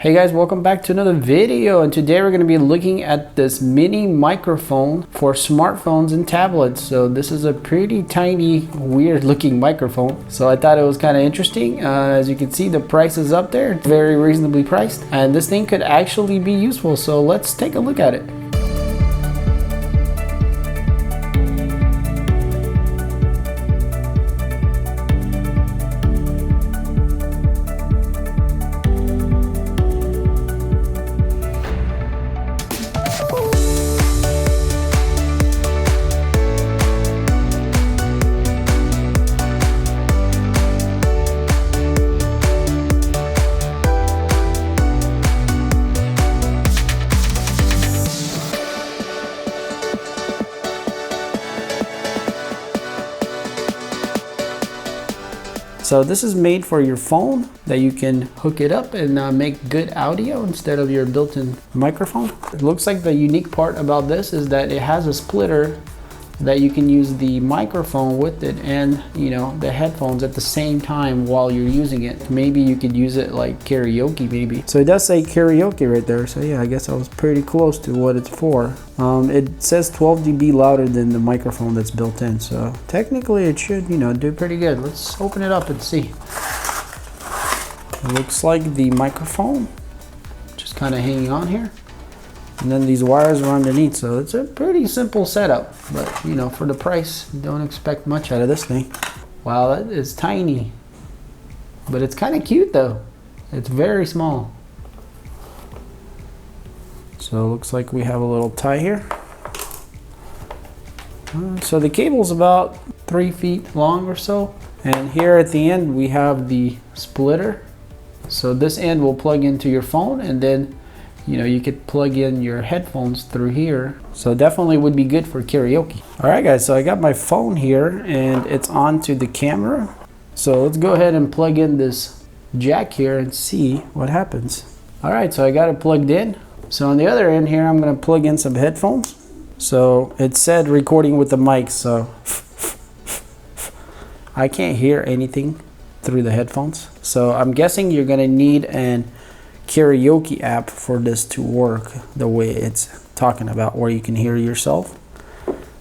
Hey guys, welcome back to another video, and today we're going to be looking at this mini microphone for smartphones and tablets. So this is a pretty tiny, weird looking microphone, so I thought it was kind of interesting. As you can see, the price is up there, very reasonably priced, and this thing could actually be useful, so let's take a look at it. So this is made for your phone, that you can hook it up and make good audio instead of your built-in microphone. It looks like the unique part about this is that it has a splitter that you can use the microphone with it and the headphones at the same time while you're using it. Maybe you could use it like karaoke maybe. So it does say karaoke right there, so yeah, I guess I was pretty close to what it's for. It says 12 dB louder than the microphone that's built in, so technically it should do pretty good. Let's open it up and see. It looks like the microphone just kind of hanging on here. And then these wires are underneath, so it's a pretty simple setup. But for the price, don't expect much out of this thing. Wow, that is tiny. But it's kind of cute though. It's very small. So it looks like we have a little tie here. So the cable's about 3 feet long or so. And here at the end, we have the splitter. So this end will plug into your phone, and then you could plug in your headphones through here. So definitely would be good for karaoke. All right guys, so I got my phone here and it's onto the camera. So let's go ahead and plug in this jack here and see what happens. All right, so I got it plugged in. So on the other end here, I'm gonna plug in some headphones. So it said recording with the mic, so I can't hear anything through the headphones. So I'm guessing you're gonna need an karaoke app for this to work the way it's talking about, where you can hear yourself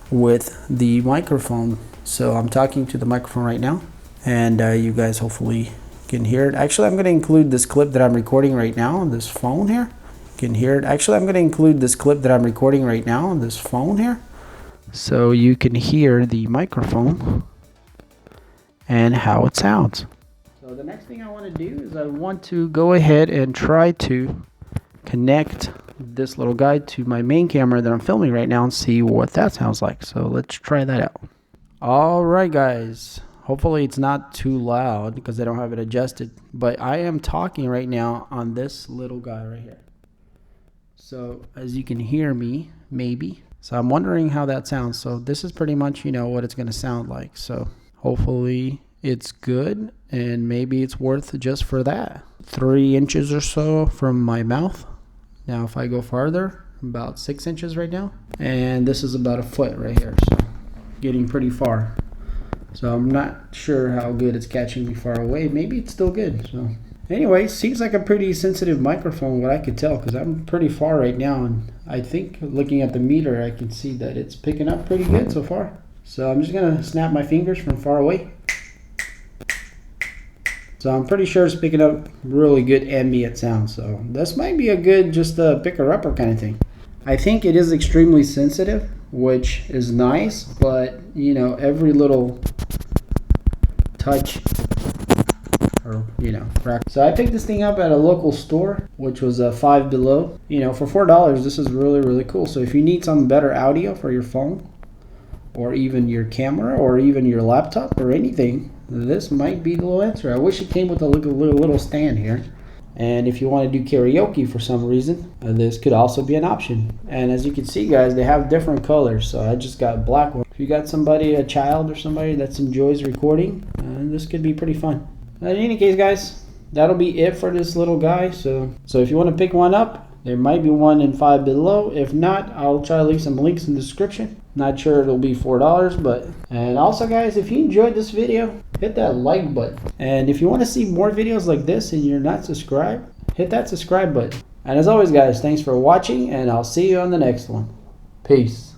with the microphone. So I'm talking to the microphone right now, and you guys hopefully can hear it. Actually, I'm going to include this clip that I'm recording right now on this phone here. You can hear it. Actually, I'm going to include this clip that I'm recording right now on this phone here, so you can hear the microphone and how it sounds. So the next thing I want to do is I want to go ahead and try to connect this little guy to my main camera that I'm filming right now and see what that sounds like. So let's try that out. All right guys, hopefully it's not too loud because I don't have it adjusted, but I am talking right now on this little guy right here. So as you can hear me, maybe. So I'm wondering how that sounds. So this is pretty much what it's going to sound like. So hopefully it's good, and maybe it's worth just for that. 3 inches or so from my mouth. Now if I go farther, about 6 inches right now, and this is about 1 foot right here, so getting pretty far. So I'm not sure how good it's catching me far away. Maybe it's still good. So anyway, seems like a pretty sensitive microphone, what I could tell, because I'm pretty far right now, and I think looking at the meter I can see that it's picking up pretty good so far. So I'm just gonna snap my fingers from far away. So I'm pretty sure it's picking up really good ambient sound. So this might be a good just picker-upper kind of thing. I think it is extremely sensitive, which is nice, but every little touch or crack. So I picked this thing up at a local store, which was a Five Below. For $4, this is really cool. So if you need some better audio for your phone, or even your camera, or even your laptop, or anything, this might be the little answer. I wish it came with a little stand here. And if you want to do karaoke for some reason, this could also be an option. And as you can see guys, they have different colors, so I just got black one. If you got somebody, a child or somebody that enjoys recording, this could be pretty fun. In any case guys, that'll be it for this little guy. So if you want to pick one up, there might be one in Five Below. If not, I'll try to leave some links in the description. Not sure it'll be $4, but... And also guys, if you enjoyed this video, hit that like button. And if you want to see more videos like this and you're not subscribed, hit that subscribe button. And as always guys, thanks for watching, and I'll see you on the next one. Peace.